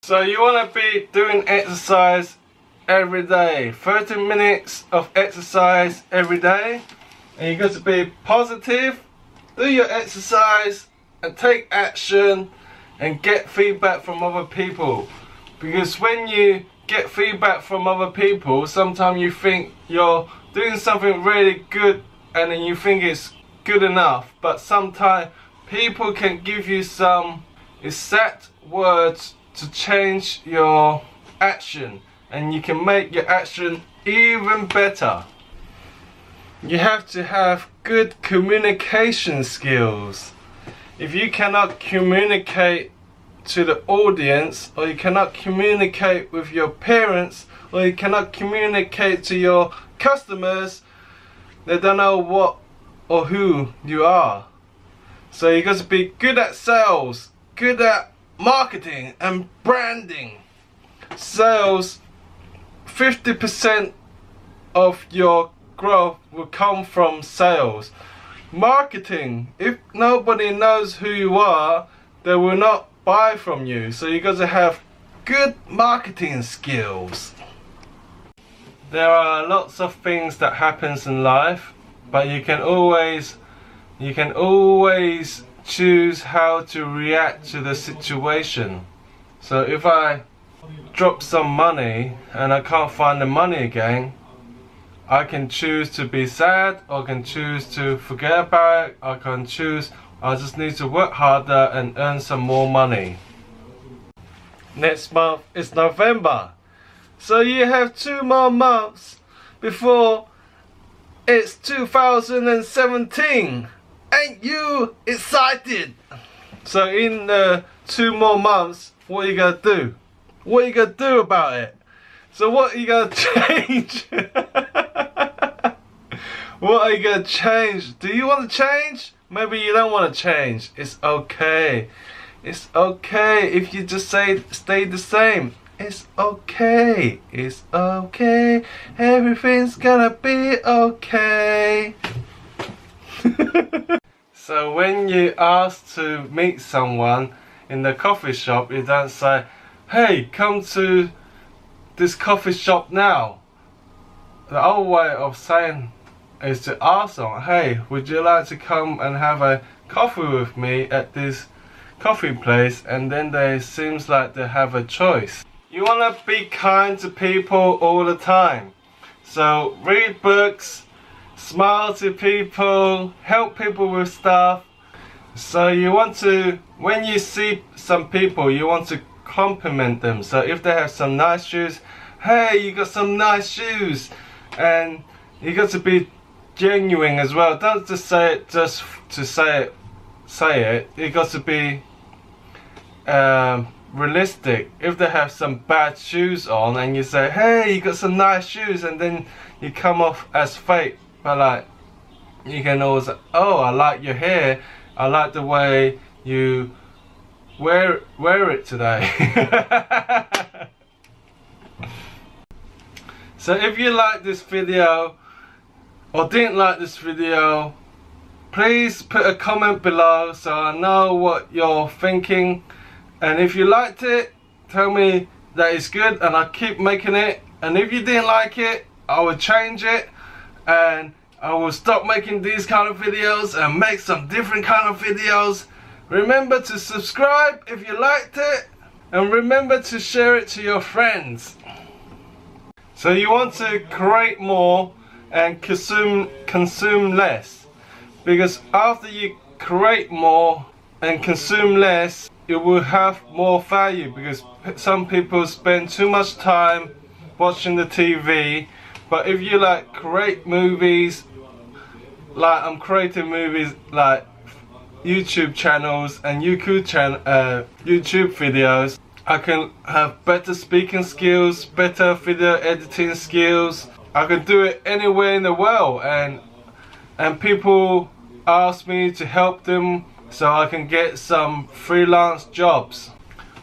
So you want to be doing exercise every day, 30 minutes of exercise every day, and you got to be positive, do your exercise and take action and get feedback from other people. Because when you get feedback from other people, sometimes you think you're doing something really good and then you think it's good enough, but sometimes people can give you some exact words to change your action, and you can make your action even better. You have to have good communication skills. If you cannot communicate to the audience, or you cannot communicate with your parents, or you cannot communicate to your customers, they don't know what or who you are. So you got to be good at sales, good at marketing and branding. Sales, 50% of your growth will come from sales. Marketing, if nobody knows who you are, they will not buy from you. So you got to have good marketing skills. There are lots of things that happens in life, but you can always choose how to react to the situation. So if I drop some money and I can't find the money again, I can choose to be sad, or I can choose to forget about it. I can choose I just need to work harder and earn some more money. Next month is November, so you have 2 more months before it's 2017. Ain't you excited? So in the 2 more months, what are you gonna do? What are you gonna do about it? So what are you gonna change? What are you gonna change? Do you want to change? Maybe you don't want to change. It's okay. It's okay if you just stay the same. It's okay. It's okay. Everything's gonna be okay. So when you ask to meet someone in the coffee shop, you don't say, hey, come to this coffee shop now. The old way of saying is to ask them, hey, would you like to come and have a coffee with me at this coffee place? And then they seems like they have a choice. You want to be kind to people all the time. So read books, smile to people, help people with stuff. So you want to, when you see some people, you want to compliment them. So if they have some nice shoes, hey, you got some nice shoes. And you got to be genuine as well. Don't just say it just to say it. You got to be realistic. If they have some bad shoes on and you say, hey, you got some nice shoes, and then you come off as fake. But like, you can always, oh, I like your hair, I like the way you wear it today. So if you like this video or didn't like this video, please put a comment below so I know what you're thinking. And if you liked it, tell me that it's good and I'll keep making it. And if you didn't like it, I will change it and I will stop making these kind of videos and make some different kind of videos. Remember to subscribe if you liked it, and remember to share it to your friends. So you want to create more and consume less, because after you create more and consume less, it will have more value, because some people spend too much time watching the TV. But if you like create movies, like I'm creating movies like YouTube channels and YouTube videos, I can have better speaking skills, better video editing skills. I can do it anywhere in the world, and people ask me to help them so I can get some freelance jobs.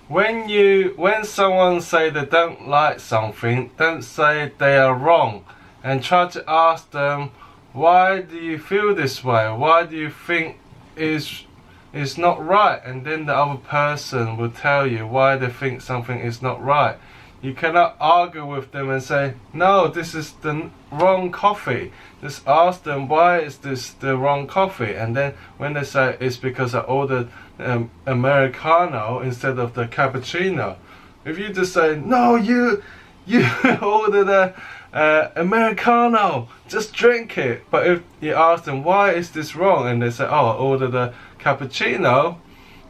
When someone say they don't like something, don't say they are wrong, and try to ask them, why do you feel this way? Why do you think is is not right, and then the other person will tell you why they think something is not right. You cannot argue with them and say, no, this is the wrong coffee. Just ask them, why is this the wrong coffee? And then when they say it's because I ordered Americano instead of the cappuccino. If you just say, no, you ordered a Americano, just drink it. But if you ask them, why is this wrong? And they say, oh, I ordered a cappuccino,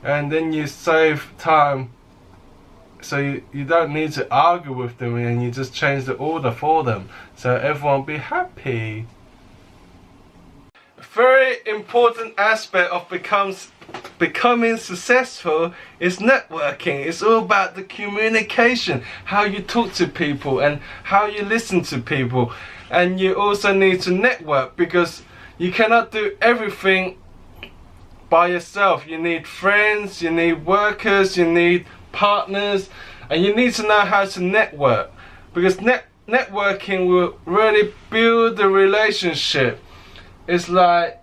and then you save time. So you don't need to argue with them, and you just change the order for them, so everyone will be happy. A very important aspect of becoming successful is networking. It's all about the communication, how you talk to people and how you listen to people. And you also need to network, because you cannot do everything by yourself. You need friends, you need workers, you need partners, and you need to know how to network, because networking will really build the relationship. It's like,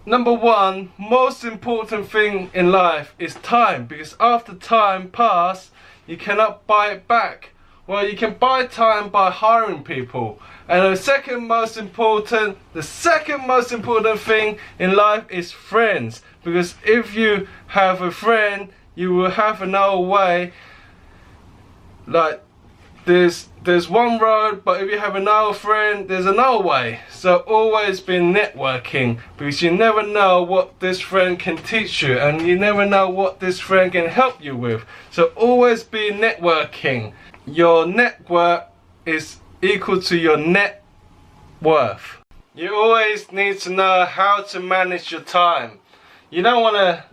number one, most important thing in life is time, because after time pass, you cannot buy it back. Well, you can buy time by hiring people. And the second most important thing in life is friends, because if you have a friend, you will have another way. Like there's one road, but if you have another friend, there's another way. So always be networking, because you never know what this friend can teach you, and you never know what this friend can help you with. So always be networking. Your network is equal to your net worth. You always need to know how to manage your time. You don't want to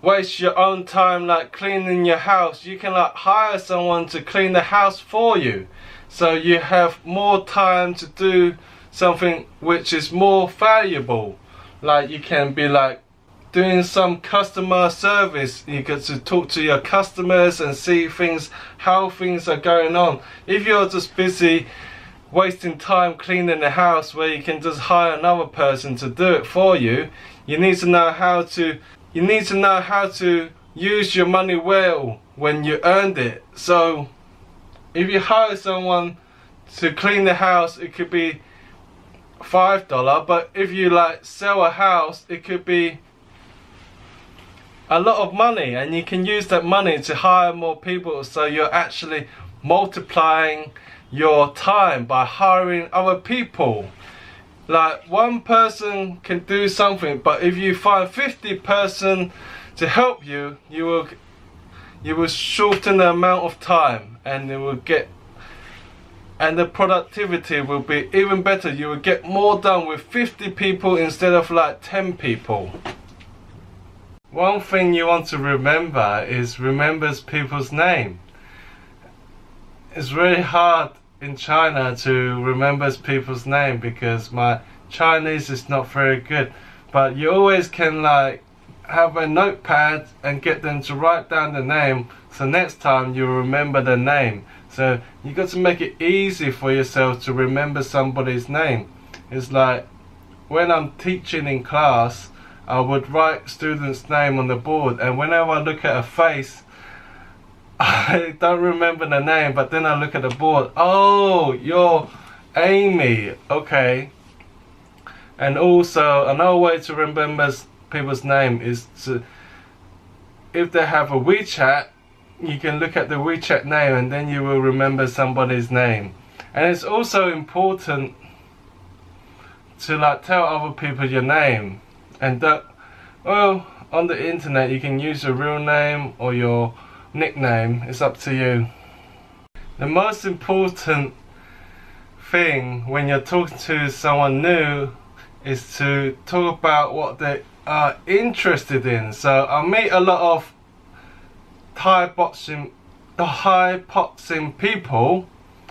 waste your own time like cleaning your house. You can like hire someone to clean the house for you, so you have more time to do something which is more valuable. Like you can be like doing some customer service. You get to talk to your customers and see how things are going on. If you're just busy wasting time cleaning the house where you can just hire another person to do it for you, you need to know how to use your money well when you earned it. So if you hire someone to clean the house, it could be $5, but if you like sell a house, it could be a lot of money, and you can use that money to hire more people. So you're actually multiplying your time by hiring other people. Like one person can do something, but if you find 50 person to help you, you will shorten the amount of time, and the productivity will be even better. You will get more done with 50 people instead of like 10 people. One thing you want to remember is people's name. It's really hard in China to remember people's name, because my Chinese is not very good, but you always can like have a notepad and get them to write down the name, so next time you remember the name. So you got to make it easy for yourself to remember somebody's name. It's like when I'm teaching in class, I would write students' name on the board, and whenever I look at a face, I don't remember the name, but then I look at the board, oh, you're Amy, okay. And also another way to remember people's name is to, if they have a WeChat, you can look at the WeChat name, and then you will remember somebody's name. And it's also important to like tell other people your name, and that, well, on the internet you can use your real name or your nickname. It's up to you. The most important thing when you're talking to someone new is to talk about what they are interested in. So I meet a lot of Thai boxing people,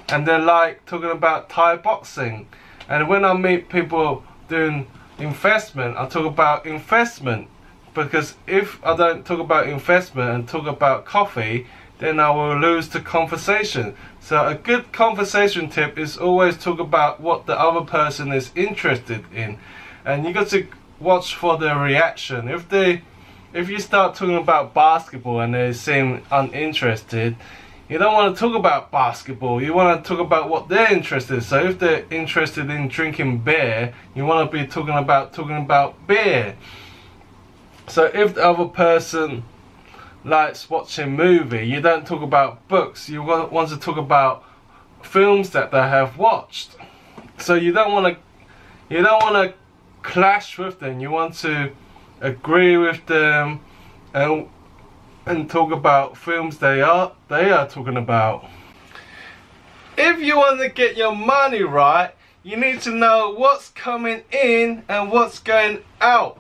and they like talking about Thai boxing. And when I meet people doing investment, I talk about investment, because if I don't talk about investment and talk about coffee, then I will lose the conversation. So a good conversation tip is always talk about what the other person is interested in. And you got to watch for their reaction. If you start talking about basketball and they seem uninterested, you don't want to talk about basketball. You want to talk about what they're interested in. So if they're interested in drinking beer, you want to be talking about beer. So if the other person likes watching movie, you don't talk about books. You want to talk about films that they have watched. So you don't want to clash with them. You want to agree with them and talk about films they are talking about. If you want to get your money right, you need to know what's coming in and what's going out.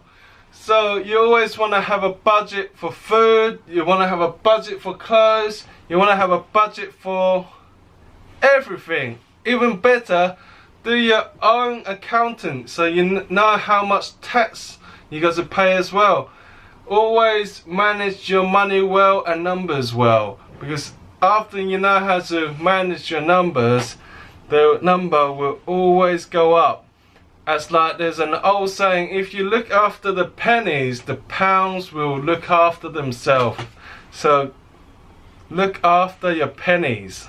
So you always want to have a budget for food, you want to have a budget for clothes, you want to have a budget for everything. Even better, do your own accounting so you know how much tax you got to pay as well. Always manage your money well and numbers well, because after you know how to manage your numbers, the number will always go up. As like there's an old saying, if you look after the pennies, the pounds will look after themselves. So look after your pennies.